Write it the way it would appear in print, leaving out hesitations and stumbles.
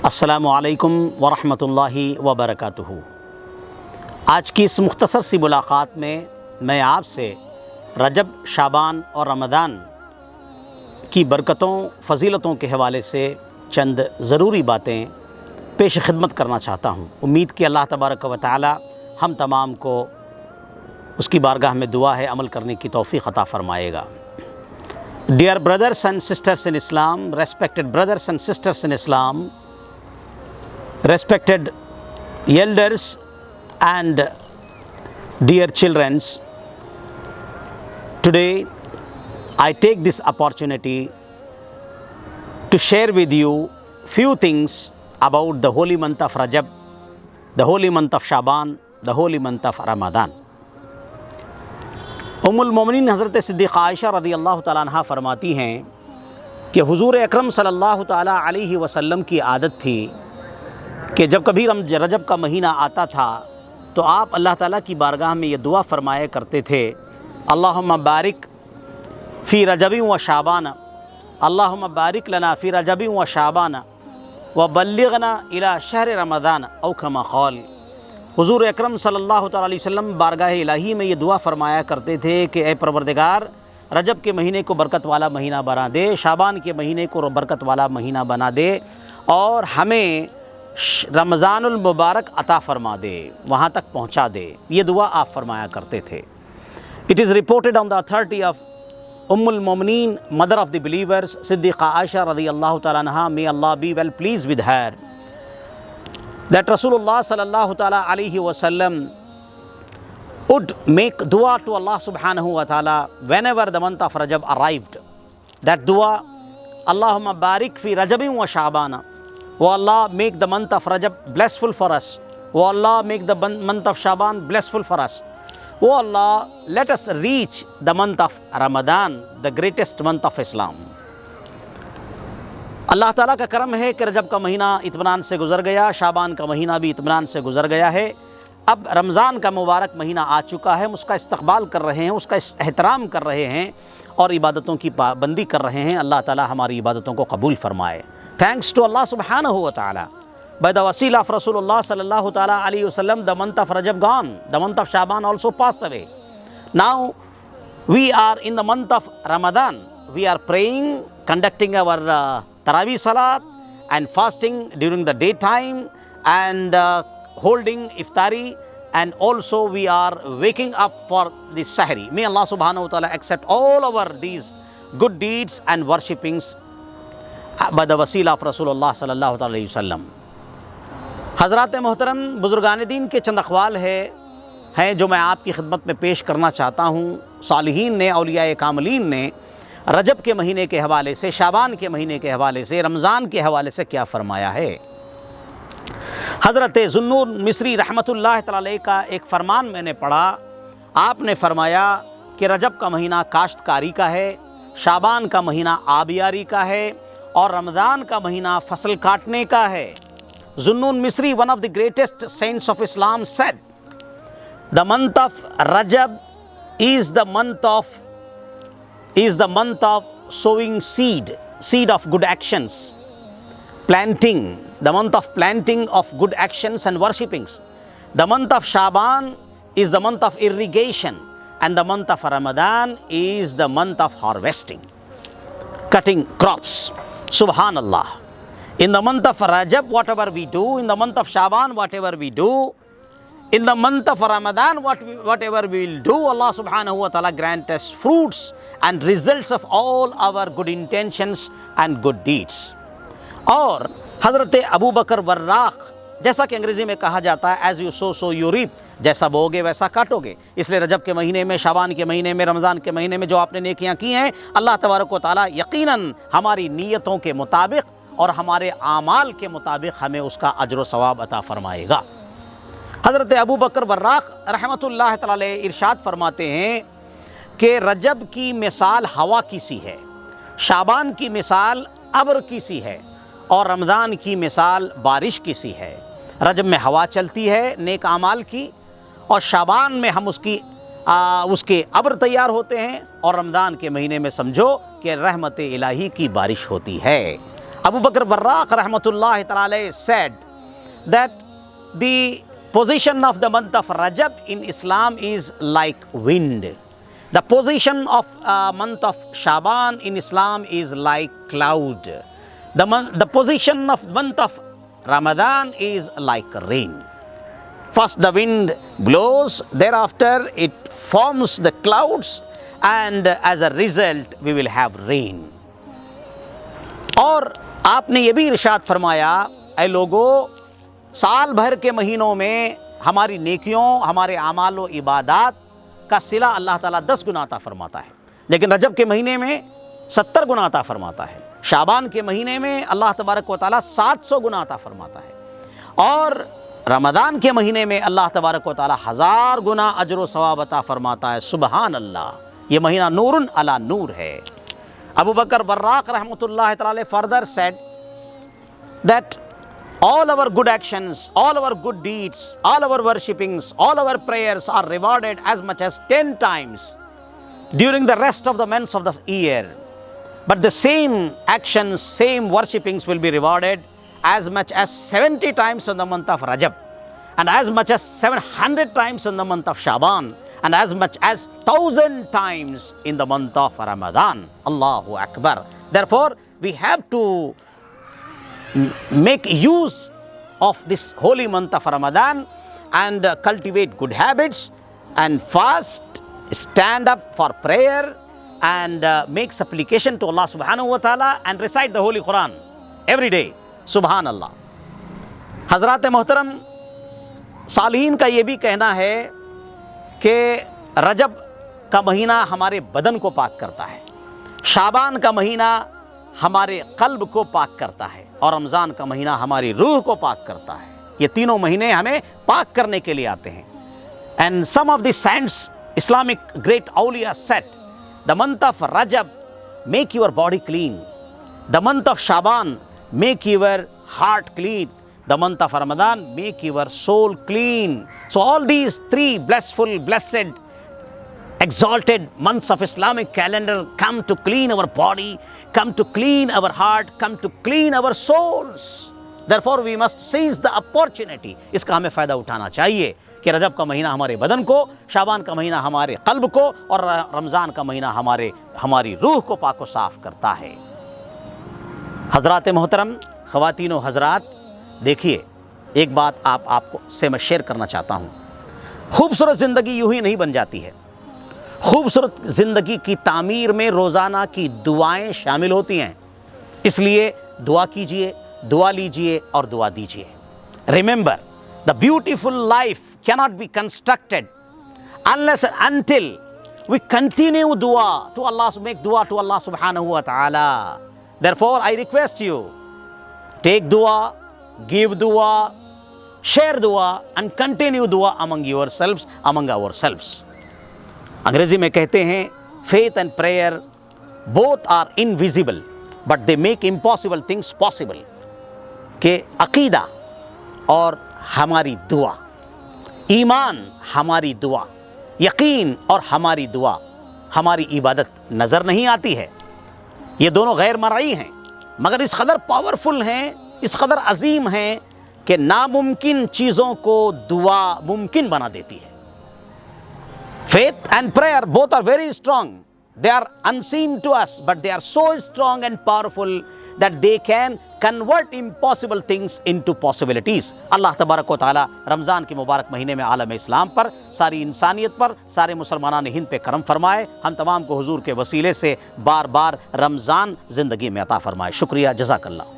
अस्सलामु अलैकुम वरहमतुल्लाहि वबरकातुहू। आज की इस मुख्तसर सी मुलाक़ात में मैं आपसे रजब, शाबान और रमज़ान की बरकतों, फ़जीलतों के हवाले से चंद ज़रूरी बातें पेश खिदमत करना चाहता हूँ। उम्मीद कि अल्लाह तबारक व तआला हम तमाम को उसकी बारगाह में दुआ है अमल करने की तौफ़ीक़ अता फ़रमाएगा। Dear brothers and sisters in Islam, respected brothers and sisters in Islam, respected elders and dear children, today I take this opportunity to share with you few things about the holy month of Rajab, the holy month of Shaban, the holy month of Ramadan. उम्मुल मोमिनीन हज़रत Siddiqa Aisha रज़ियल्लाहु तआला अन्हा फरमाती हैं कि हुज़ूर अकरम सल्लल्लाहु तआला अलैहि वसल्लम की आदत थी कि जब कभी रजब का महीना आता था तो आप अल्लाह ताला की बारगाह में ये दुआ फरमाया करते थे, अल्लाहुम्मा बारिक फ़ी रजबी व शाबान, अल्लाहुम्मा बारिक लना फ़ी रजबी व शाबान व बल्लिगना इला शहर रमज़ान औ कमा क़ाल। हुज़ूर अकरम सल्लल्लाहु अलैहि वसल्लम बारगाह इलाही में ये दुआ फरमाया करते थे कि ए परवरदिगार, रजब के महीने को बरकत वाला महीना बना दे, शाबान के महीने को बरकत वाला महीना बना दे और हमें रमज़ानुल मुबारक अता फ़रमा दे, वहाँ तक पहुँचा दे। ये दुआ आप फरमाया करते थे। It is reported on the authority of उम्मुल मोमिनीन, mother of the believers, Siddiqa Aisha रज़ियल्लाहु तआला अन्हा, may Allah be well pleased with her, that Rasulullah sallallahu ta'ala alayhi wa sallam would make dua to Allah subhanahu wa ta'ala whenever the month of Rajab arrived. That dua, Allahumma barik fi Rajabin wa Sha'bana. O Allah, make the month of Rajab blessful for us. O Allah, make the month of Shaban blessful for us. O Allah, let us reach the month of Ramadan, the greatest month of Islam. अल्लाह ताला का करम है कि रजब का महीना इत्मीनान से गुज़र गया, शाबान का महीना भी इत्मीनान से गुज़र गया है। अब रमज़ान का मुबारक महीना आ चुका है, हम उसका इस्तक़बाल कर रहे हैं, उसका एहतराम कर रहे हैं और इबादतों की पाबंदी कर रहे हैं। अल्लाह ताला हमारी इबादतों को कबूल फ़रमाए। थैंक्स टू अल्लाह सुब्हानहू व तआला। By the wasila of Rasulullah sallallahu ta'ala alayhi wasallam, the month of Rajab gone, the month of Shaban also passed away. Now we are in the month of Ramadan. We are praying, conducting our Taraweeh Salat and fasting during the daytime and holding iftari, and also we are waking up for the Sahri. May Allah subhanahu wa ta'ala accept all our these good deeds and worshippings by the wasila of Rasulullah sallallahu alayhi wasallam. हज़रात मोहतरम, बुज़ुर्गान दीन के चंद अक़वाल हैं जो मैं आपकी खिदमत में पेश करना चाहता हूँ। सालिहीन ने, औलिया कामिलीन ने रजब के महीने के हवाले से, शाबान के महीने के हवाले से, रमज़ान के हवाले से क्या फ़रमाया है। हज़रत ज़ुन्नून मिस्री रहमतुल्लाह तआला का एक फ़रमान मैंने पढ़ा। आपने फ़रमाया कि रजब का महीना काश्तकारी का है, शाबान का महीना आबियारी का है और रमज़ान का महीना फसल काटने का है। Zunnun Misri, one of the greatest saints of Islam, said the month of Rajab is the month of sowing seed of good actions, planting, the month of planting of good actions and worshippings. The month of Shaban is the month of irrigation, and the month of Ramadan is the month of harvesting, cutting crops. Subhanallah. In the month of Rajab, whatever we do, in the month of Shaban, whatever we do, in the month of Ramadan, whatever we will do, Allah subhanahu wa ta'ala grant us fruits and results of all our good intentions and good deeds. और हज़रत अबू बकर वर्राक़, जैसा कि अंग्रेज़ी में कहा जाता है, as you sow so you reap, जैसा बोओगे वैसा काटोगे। इसलिए रजब के महीने में, शाबान के महीने में, रमज़ान के महीने में जो आपने नेकियां की हैं, अल्लाह तबारक व तआला यकीनन हमारी नीयतों के मुताबिक और हमारे आमाल के मुताबिक हमें उसका अज्र व सवाब अता फ़रमाएगा। हज़रत अबू बकर वर्राक़ रहमतुल्लाह तआला इरशाद फरमाते हैं कि रजब की मिसाल हवा की सी है, शाबान की मिसाल अब्र की सी है और रमज़ान की मिसाल बारिश की सी है। रजब में हवा चलती है नेक आमाल की और शाबान में हम उसके अब्र तैयार होते हैं और रमज़ान के महीने में समझो कि रहमत इलाही की बारिश होती है। Abu Bakr Warraq rahmatullahi ta'ala said that the position of the month of Rajab in Islam is like wind. The position of month of Shaban in Islam is like cloud. The position of month of Ramadan is like rain. First the wind blows, thereafter it forms the clouds, and as a result we will have rain. और आपने ये भी इरशाद फरमाया, ऐ लोगो, साल भर के महीनों में हमारी नेकियों, हमारे आमाल व इबादात का सिला अल्लाह ताला 10 गुना अता फरमाता है, लेकिन रजब के महीने में 70 गुना अता फरमाता है, शाबान के महीने में अल्लाह तबारक व तआला 700 गुना अता फरमाता है, और रमज़ान के महीने में अल्लाह तबारक व तआला 1000 गुना अजर व सवाब अता फरमाता है। सुबहान अल्लाह, ये महीना नूरुन अला नूर है। Abu Bakr Warraq rahmatullahi ta'ala further said that all our good actions, all our good deeds, all our worshippings, all our prayers are rewarded as much as 10 times during the rest of the months of the year. But the same actions, same worshippings will be rewarded as much as 70 times in the month of Rajab, and as much as 700 times in the month of Shaban, and as much as 1000 times in the month of Ramadan. Allahu Akbar. Therefore, we have to make use of this holy month of Ramadan and cultivate good habits and fast, stand up for prayer and make supplication to Allah subhanahu wa ta'ala and recite the Holy Quran every day. Subhanallah. हज़रात मोहतरम, सालिहीन का ये भी कहना है कि रजब का महीना हमारे बदन को पाक करता है, शाबान का महीना हमारे कल्ब को पाक करता है, और रमज़ान का महीना हमारी रूह को पाक करता है। ये तीनों महीने हमें पाक करने के लिए आते हैं। And some of the saints, Islamic great awliya said, the month of Rajab make your body clean, the month of Shaban make your heart clean, the month of Ramadan make your soul clean. So all these three blissful, blessed, exalted months of Islamic calendar come to clean our body, come to clean our heart, come to clean our souls. Therefore we must seize the opportunity. इसका हमें फ़ायदा उठाना चाहिए कि रजब का महीना हमारे बदन को, शाबान का महीना हमारे कल्ब को, और रमज़ान का महीना हमारी रूह को पाक व साफ़ करता है। हज़रात मोहतरम, ख़वातीन व हज़रात, देखिए, एक बात आपको से मैं शेयर करना चाहता हूँ। खूबसूरत ज़िंदगी यूँ ही नहीं बन जाती है। खूबसूरत ज़िंदगी की तामीर में रोज़ाना की दुआएं शामिल होती हैं। इसलिए दुआ कीजिए, दुआ लीजिए और दुआ दीजिए। Remember, the beautiful life cannot be constructed unless until we continue dua to Allah, make dua to Allah subhanahu wa ta'ala. Therefore, I request you, take dua, give dua, share dua and continue dua among yourselves, among ourselves. अंग्रेजी में कहते हैं, faith and prayer both are invisible but they make impossible things possible. कि अकीदा और हमारी दुआ, ईमान हमारी दुआ, यकीन और हमारी दुआ, हमारी इबादत नज़र नहीं आती है। ये दोनों गैर मरई हैं, मगर इस कदर पावरफुल हैं, इस कदर अजीम हैं कि नामुमकिन चीज़ों को दुआ मुमकिन बना देती है। Faith and prayer both are very strong. They are unseen to us, but they are so strong and powerful that they can convert impossible things into possibilities. अल्लाह तबारक व तआला रमज़ान के मुबारक महीने में आलम इस्लाम पर, सारी इंसानियत पर, सारे मुसलमानान हिंद पे करम फरमाए। हम तमाम को हुजूर के वसीले से बार बार रमज़ान ज़िंदगी में अता फरमाए। शुक्रिया, जज़ाकल्लाह।